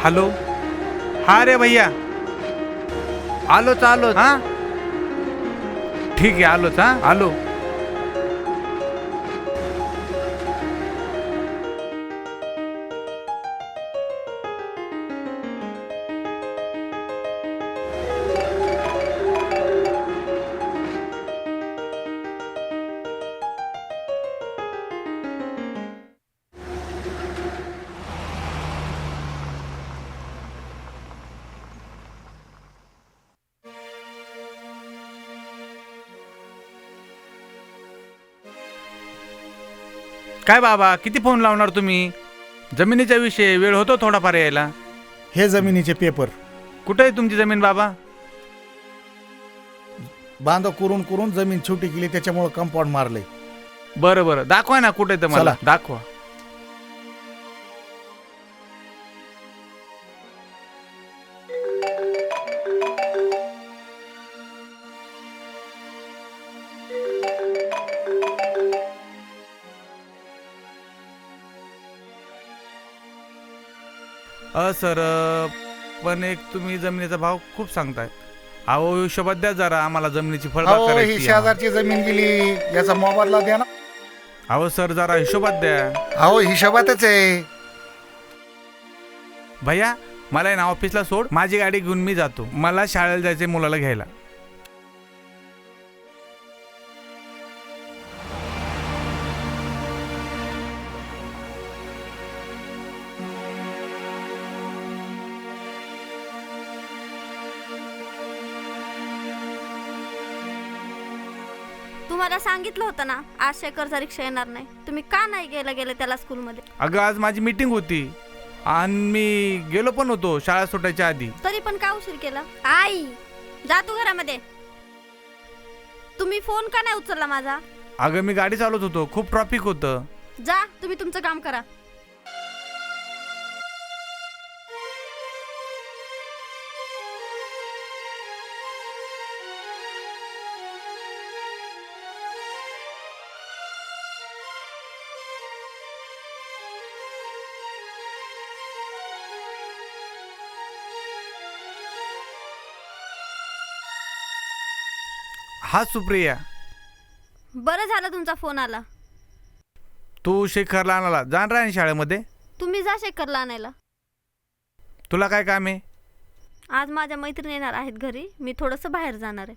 Hello. हा रे भैया, आलोच आलोच. हा ठीक आहे, आलोच. हा आलो. काय बाबा, किती फोन लावणार तुम्ही? जमिनीच्या विषयी वेळ होतो थोडाफार यायला. हे जमिनीचे पेपर कुठे आहे तुमची जमीन बाबा? बांध करून करून जमीन छोटी केली, त्याच्यामुळे कंपाऊंड मारले. बरं बरं, दाखवा ना कुठे तर मला. चला. दाखवा. सर, पण एक तुम्ही जमिनीचा भाव खूप सांगताय. अहो हिशोबात द्या जरा, आम्हाला जमिनीची फळबाग अहो, ही करायची आहे. शेजारची जमीन गेली, याचा मोबदला द्या ना. अहो सर, जरा हिशोबात द्या. अहो, हिशोबातच आहे. भैया, मला आहे ना ऑफिसला सोड, माझी गाडी घेऊन मी जातो. मला शाळेला जायचे मुलाला घ्यायला. तुम्हाला सांगितलं होतं ना आज शेखरचा रिक्षा येणार नाही. तुम्ही का नाही गेले त्याला स्कूलमध्ये? अगं आज माझी मीटिंग होती आणि मी गेलो पण होतो शाळा सुटायच्या आधी. तरी पण का उशीर केला? आई, जा तू घरामध्ये. तुम्ही फोन का नाही उचलला माझा? अगं मी गाडी चालवत होतो, खूप ट्रॅफिक होतं. जा, तुम्ही तुमचं काम करा. हा सुप्रिया, बरं झालं तुमचा फोन आला. तू शेखरला आणायला जाणार आहे शाळेमध्ये? तुम्ही जा शेखरला आणायला. तुला काय काम आहे? आज माझ्या मैत्रिणी येणार आहेत घरी, मी थोडंसं बाहेर जाणार आहे.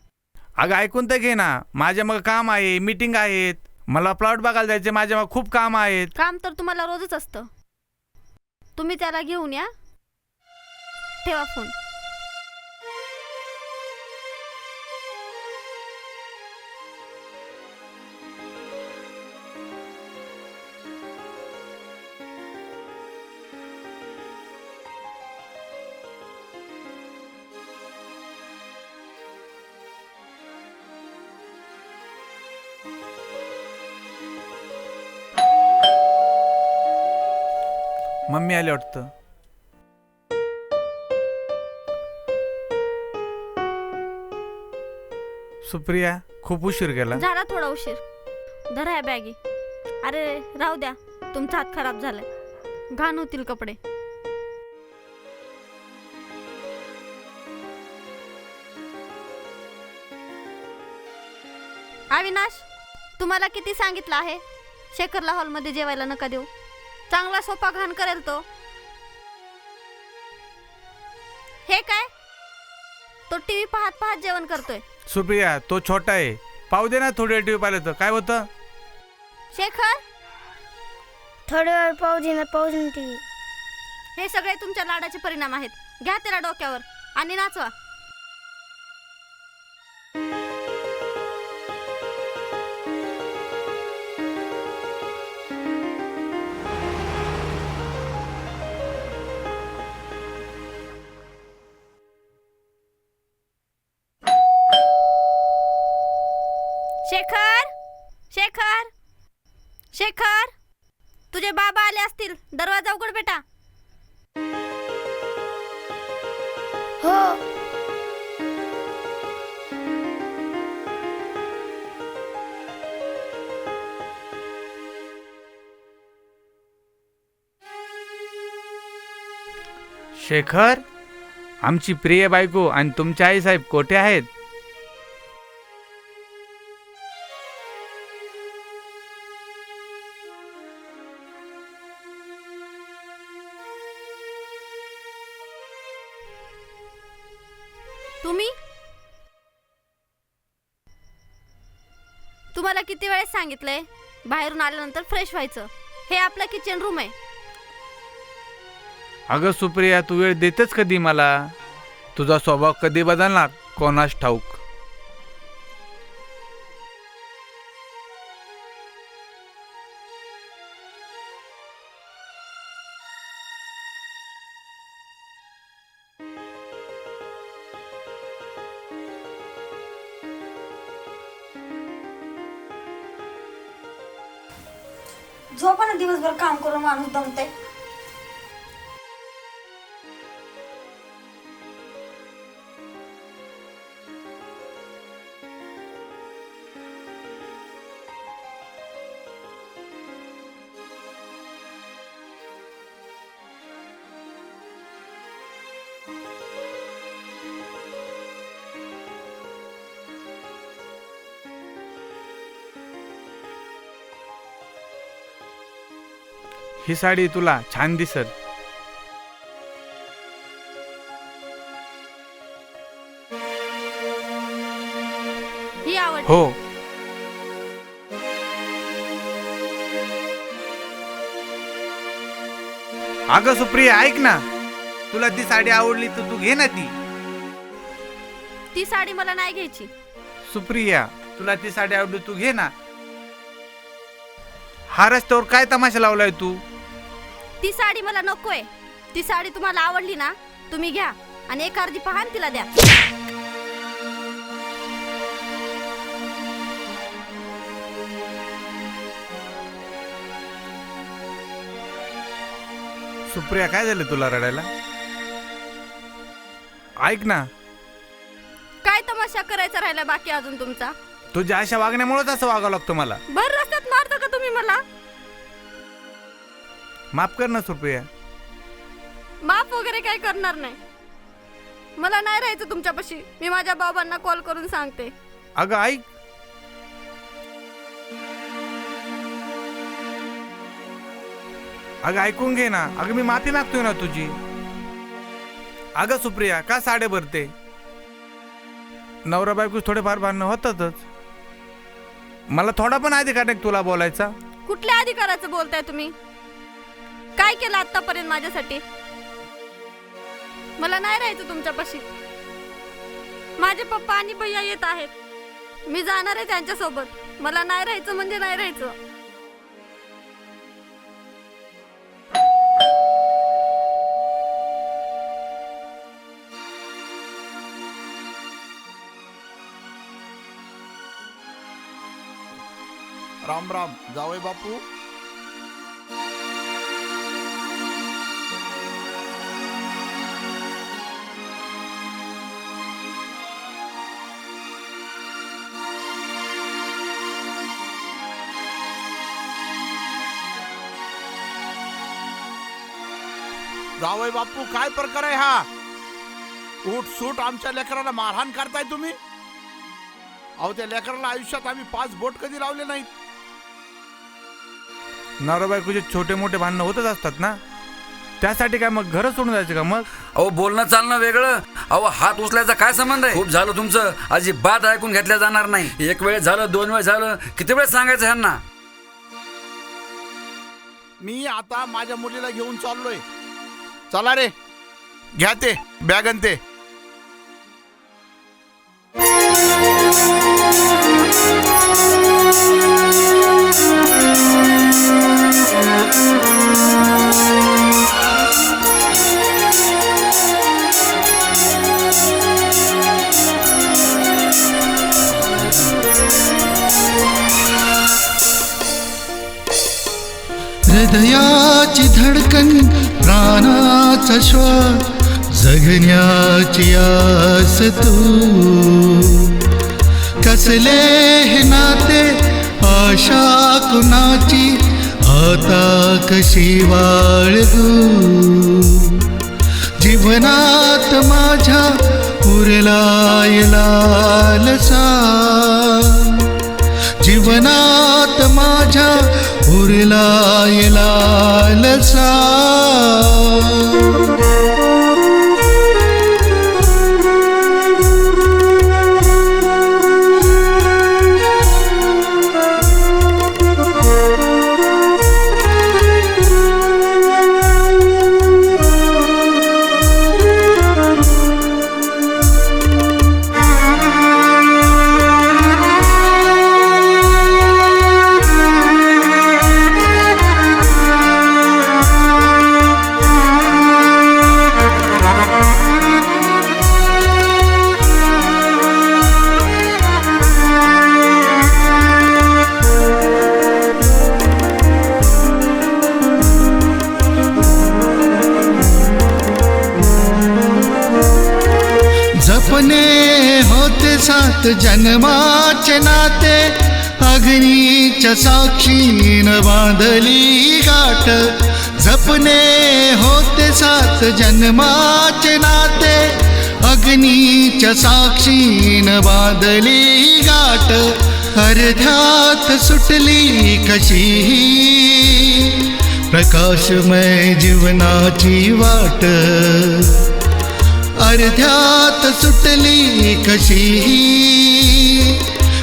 अगं ऐकून तर घे ना, माझ्या मग काम आहे, मीटिंग आहेत, मला प्लॉट बघायला जायचे, माझ्या मग खूप काम आहेत. काम तर तुम्हाला रोजच असतं. तुम्ही त्याला घेऊन या. ठेवा फोन. मम्मी आली वाटतं. सुप्रिया, खूप उशीर केला. झाला थोडा उशीर. धरा या बॅगी. अरे राहू द्या, तुमचा हात खराब झालाय, घाण होतील कपडे. अविनाश, तुम्हाला किती सांगितलं आहे शेखरला हॉलमध्ये जेवायला नका देऊ. चांगला सोपा घाण करेल तो. हे काय, तो टीव्ही पाहत पाहत जेवण करतोय. सुप्रिया, तो छोटा आहे, पाहू दे ना थोडी टीव्ही पाहिलं तर काय होतं. शेखर, थोड्या वेळ पाहू दे टीव्ही. हे सगळे तुमच्या लाडाचे परिणाम आहेत. घ्या त्याला डोक्यावर आणि नाचवा. शेखर, शेखर, शेखर, तुझे बाबा आले असतील, दरवाजा उघड बेटा. हो. शेखर, आमची प्रिय बायको आणि तुमचे आईसाहेब कोठे आहेत? तुम्हाला किती वेळेस सांगितलंय बाहेरून आल्यानंतर फ्रेश व्हायचं. हे आपलं किचन रूम आहे. अगं सुप्रिया, तू वेळ देतेच कधी मला? तुझा स्वभाव कधी बदलणार कोणास ठाऊक. झोपा ना, दिवसभर काम करून माणूस दमते. ही साडी तुला छान दिसत. ही आवड. हो. अगं सुप्रिया, ऐक ना, तुला ती साडी आवडली तर तू घे ना ती. ती साडी मला नाही घ्यायची. सुप्रिया, तुला ती साडी आवडली तू घे ना. हा रस्त्यावर काय तमाशा लावलाय तू? ती साडी मला नकोय. ती साडी तुम्हाला आवडली ना, तुम्ही घ्या आणि एक अर्धी पहा आणि तिला द्या. सुप्रिया, काय झालं तुला रडायला? ऐक ना, काय तमाशा करायचा राहिला बाकी अजून तुमचा? तुझ्या अशा वागण्यामुळेच असं वागावं लागतं मला. भर रस्त्यात मारता का तुम्ही मला? माफ कर ना सुप्रिया. माफ वगैरे काय करणार नाही. मला नाही राहायचं तुमच्यापाशी. मी माझ्या बाबांना कॉल करून सांगते. अगं ऐक, अगं ऐकून घे ना. अगं मी माफी मागतोय ना तुझी. अगं सुप्रिया, का साडे भरते? नवरा बायको थोडेफार भांडणं होतातच. मला थोडा पण अधिकार नाही तुला बोलायचा. कुठल्या अधिकाराचं बोलताय तुम्ही? काय केलं आतापर्यंत माझ्यासाठी? मला नाही राहायचं तुमच्यापाशी. माझे पप्पा आणि भैया येत आहेत. मी जाणार आहे त्यांच्यासोबत. मला नाही राहायचं म्हणजे नाही राहायचं. राम राम जावई बापू. जावई बापू, काय प्रकार आहे हा? उठ सूट आमच्या लेकराला मारहाण करताय तुम्ही. अहो, त्या लेकराला आयुष्यात आम्ही 5 बोट कधी लावले नाहीत. नवरा बायकोचे छोटे मोठे भांडणं होतच असतात ना, त्यासाठी काय मग घर सोडून जायचं का मग? अहो, बोलणं चालणं वेगळं. अहो, हात उचलायचा काय संबंध आहे? खूप झालं तुमचं. अजिबात ऐकून घेतल्या जाणार नाही. एक वेळ झालं, 2 वेळ झालं, किती वेळ सांगायचं ह्यांना? मी आता माझ्या मुलीला घेऊन चाललोय. चला रे, घ्या ते बॅग आणि ते. हृदयाची धडकन, प्राणाचा श्वास, जगण्याची आस तू. कसले हे नाते, आशा कुणाची, आता कशी बाळगू. जीव जीवनात माझ्या उरलाय लालसा, जीवनात माझ्या उरलाय लालसा. जपने होते सात जन्माचे नाते, अग्नीच्या साक्षीनं बांधली गाठ. जपने होते सात जन्माचे नाते, अग्नीच्या साक्षीनं बांधली गाठ. अर्ध्यात सुटली कशी प्रकाशमय जीवनाची वाट, अर्ध्यात सुटली कशी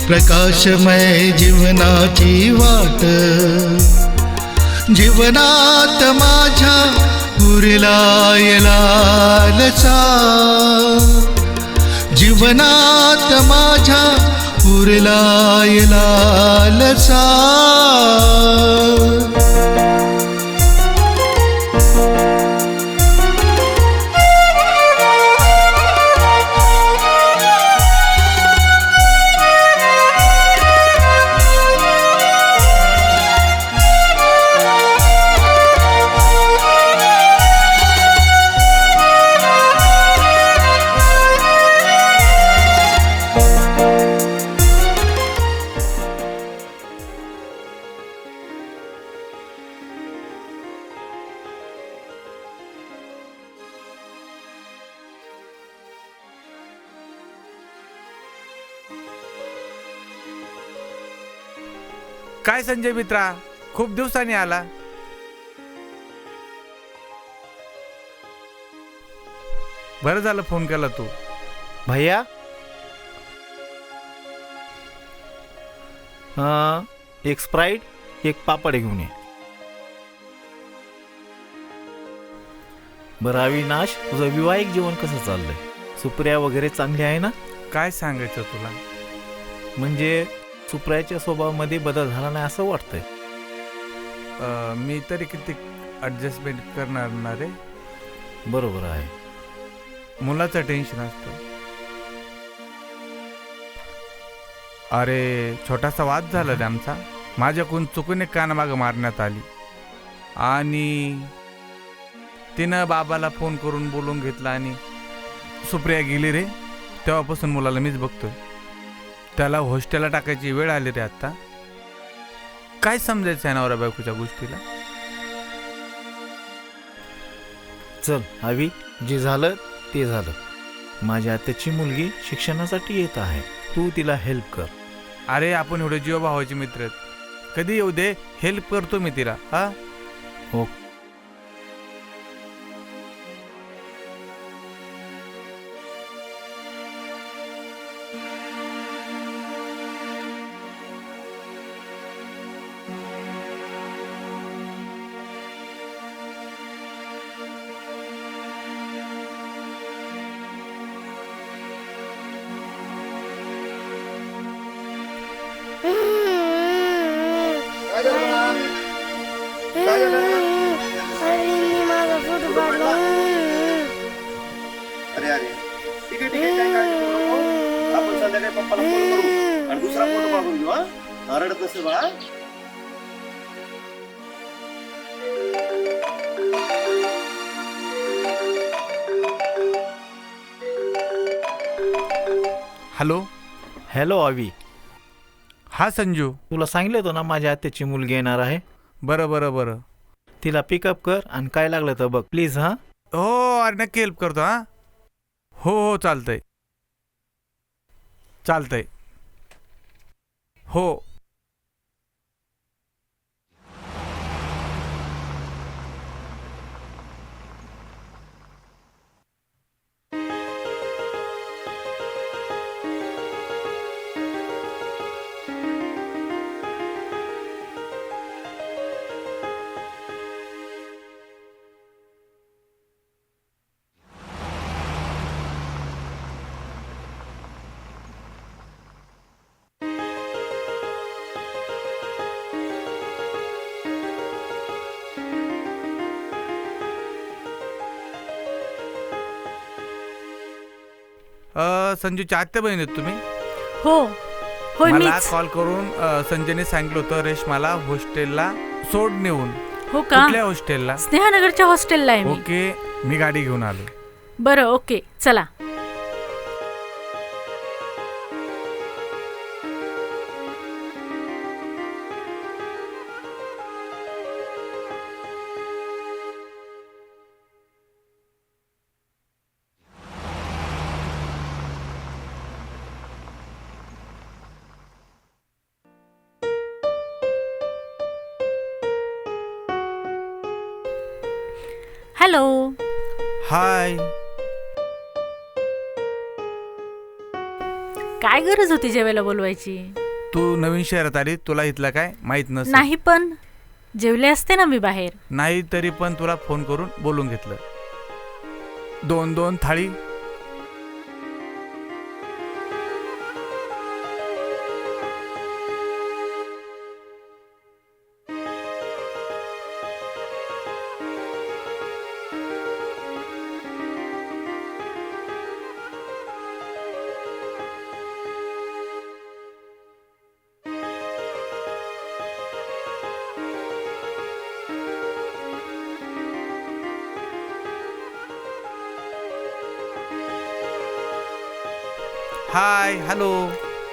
प्रकाशमय जीवनाची वाट. जीवनात माझ्या उरलाय लालसा, जीवनात माझ्या उरलाय लालसा. काय संजय मित्रा, खूप दिवसांनी आला. बरं झालं फोन केला तू. भैया एक स्प्राईट एक पापड घेऊन ये. बरं अविनाश, तुझं विवाहिक जीवन कसं चाललंय? सुप्रिया वगैरे चांगली आहे ना? काय सांगायचं तुला, म्हणजे सुप्रियाच्या स्वभावामध्ये बदल झाला नाही असं वाटतंय. मी तरी किती ॲडजस्टमेंट करणार ना रे. बरोबर आहे. मुलाचं टेन्शन असतं. अरे छोटासा वाद झाला रे आमचा. माझ्याकडून चुकून एक कानामागं मारण्यात आली आणि तिनं बाबाला फोन करून बोलून घेतला आणि सुप्रिया गेली रे. तेव्हापासून मुलाला मीच बघतोय. त्याला हॉस्टेलला टाकायची वेळ आली रे आता. काय समजायचं आहे नवरा बायकोच्या गोष्टीला. चल अवी, जे झालं ते झालं. माझ्या आत्याची मुलगी शिक्षणासाठी येत आहे, तू तिला हेल्प कर. अरे आपण एवढे जीव भावाचे मित्र आहेत, कधी येऊ दे, हेल्प करतो मी तिला. हा हो. अरे मी माझा फोटो काढला. अरे अरे ठीक आहे काय काळजी करू नको. आपण संध्याकाळी पप्पाला फोन करू आणि दुसरा फोटो मागून घेऊ. हा रडत नसेल बाळा. हॅलो. हॅलो अवी. हा संजू. तुला सांगितलं होतं ना माझ्या आत्याची मुलगी येणार आहे. बरं बरं बरं. तिला पिकअप कर आणि काय लागलं तर बघ प्लीज. हां हो अरे नक्की हेल्प करतो हां. हो हो चालतंय चालतंय. हो संजूच्या आत्या बहीण आहेत तुम्ही? हो होय मला मीच. कॉल करून संजयने सांगितलं होतं रेशमाला हॉस्टेलला सोड नेऊन. हो का? कुठल्या हॉस्टेलला? स्नेहानगरच्या हॉस्टेलला आहे मी. ओके मी गाडी घेऊन आलो. बरं ओके चला. हॅलो. हाय. काय गरज होती जेवायला बोलवायची? तू नवीन शहरात आली तुला इथलं काय माहित नसेल. नाही पण जेवले असते ना मी बाहेर. नाही तरी पण तुला फोन करून बोलून घेतलं. 2-2 थाळी. Hi hello.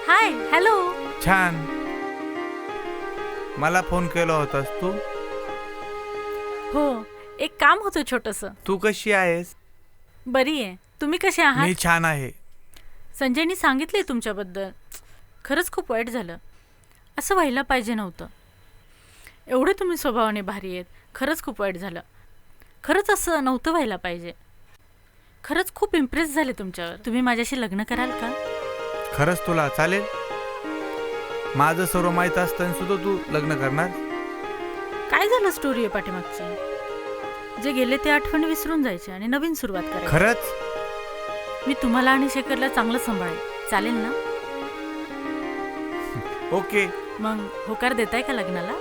Hi hello. छान. मला फोन केला होतास तू? हो एक काम होतं छोटंसं. तू कशी आहेस? बरी आहे. तुम्ही कसे आहात? मी छान आहे. संजयनी सांगितले तुमच्याबद्दल. खरंच खूप वाईट झालं. असं व्हायला पाहिजे नव्हतं. एवढे तुम्ही स्वभावाने भारी आहेत. खरंच खूप वाईट झालं. खरंच असं नव्हतं व्हायला पाहिजे. खरंच खूप इम्प्रेस झाले तुमच्यावर. तुम्ही माझ्याशी लग्न कराल का? खरंच तुला चालेल? माझं सर्व माहीत असताना सुद्धा तू लग्न करणार? काय झालं स्टोरी आहे पाठीमागची? जे गेले ते आठवणी विसरून जायचे आणि नवीन सुरुवात करायची. खरंच? मी तुम्हाला आणि शेखरला चांगलं सांभाळेल. चालेल ना? ओके. मग होकार देताय का लग्नाला?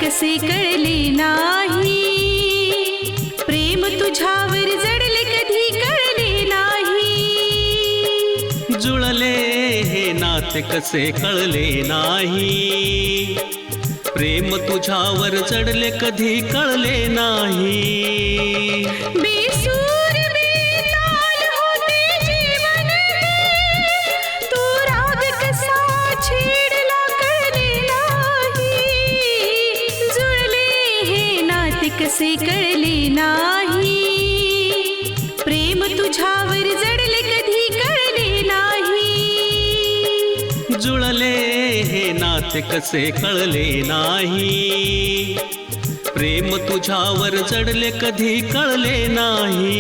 कसे कळले नाही प्रेम तुझ्यावर जडले कधी कळले नाही. जुळले हे नाते कसे कळले नाही प्रेम तुझ्यावर जडले कधी कळले नाही. बेसूर बेताल होते जीवन तू राग कसा छेडला कळले नाही. कसे कळले नाही प्रेम तुझ्यावर जडले कधी कळले नाही. जुळले हे नाते कसे कळले नाही प्रेम तुझ्यावर जडले कधी कळले नाही.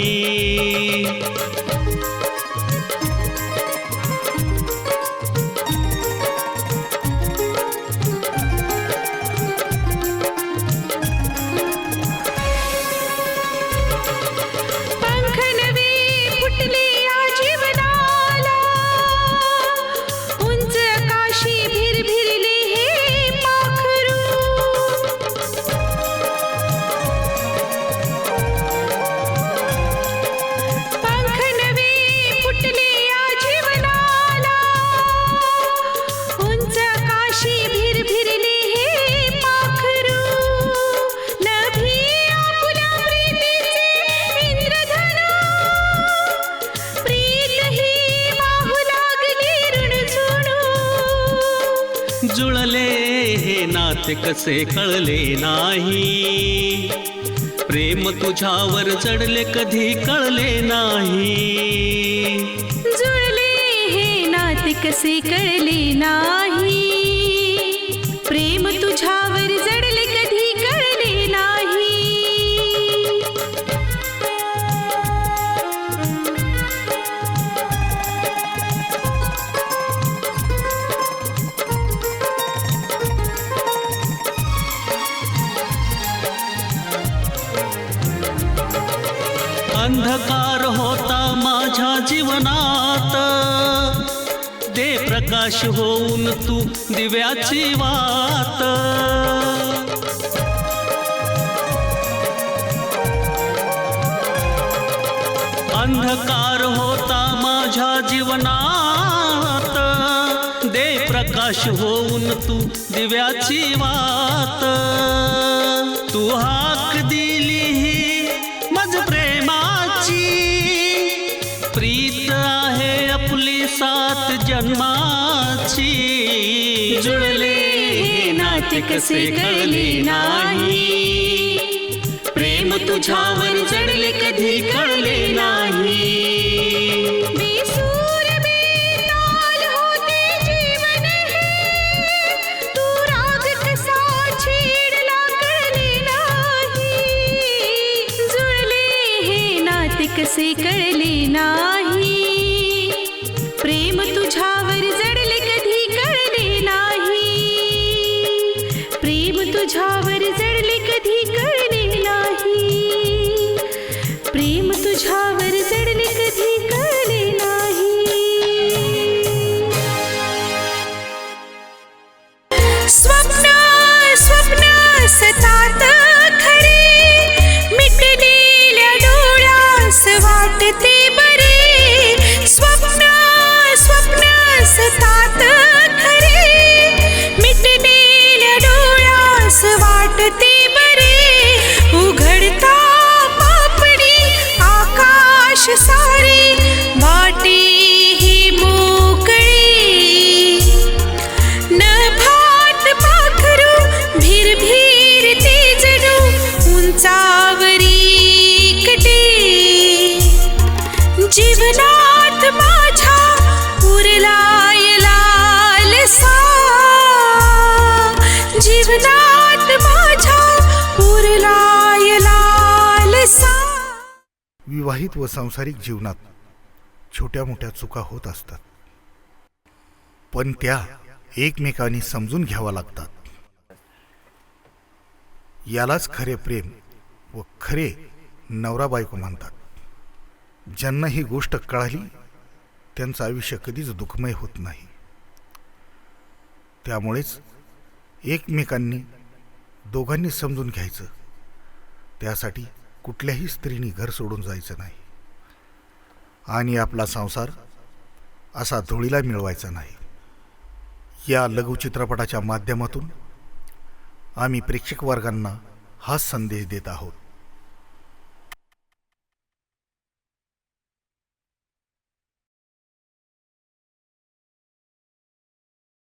पंख नवे नाते कसे कळले नाही, प्रेम तुझ्यावर जडले कधी कळले नाही. जुळले हे नाते कसे कळले नाही, प्रेम तुझ्यावर जडले कधी कळले नाही. अंधकार होता माझ्या जीवनात, दे प्रकाश होऊन तू दिव्याची वात. अंधकार होता माझ्या जीवनात, दे प्रकाश होऊन तू दिव्याची वात. तू हाक दिली ही मज प्रेमाची, प्रीत आहे आपली 7 जन्माची. जुळले हे नाते कसे कळले नाही, प्रेम तुझ्यावर जडले कधी कळले नाही. बेसूर बेताल होते जीवन हे, तू राग कसा छेडला कळले नाही. जुळले हे नाते कसे कळले नाही, प्रेम तुझ्यावर जडले कधी कळले नाही. प्रेम तुझ्यावर जडले कधी कळले नाही, प्रेम तुझ्यावर जडले कधी कळले नाही. स्वप्न स्वप्न सतात खरे, मिटलेल्या डोळ्यास वाटते बरे. स्वप्न स्वप्न सतात खरे, मिटलेल्या डोळ्यास वाटते बरे. उघडता पापडी आकाश सारे, वाटे ही मोकळी. नभात पाखरू भीर भीर ते जणू उंचावरी कटे. जीवनात माझ्या उरलाय लालसा, जीवनात माझ्या उरलाय लालसा. विवाहित व सांसारिक जीवनात छोट्या मोठ्या चुका होत असतात, पण त्या एकमेकांनी समजून घ्यावा लागतात. यालाच खरे प्रेम व खरे नवरा बायको म्हणतात. ज्यांना ही गोष्ट कळाली त्यांचं आयुष्य कधीच दुःखमय होत नाही. त्यामुळेच एकमेकांनी दोघांनी समजून घ्यायचं. त्यासाठी कुठल्याही स्त्रीने घर सोडून जायचं नाही आणि आपला संसार असा धुळीला मिळवायचा नाही. या लघुचित्रपटाच्या माध्यमातून आम्ही प्रेक्षक वर्गांना हा संदेश देत आहोत.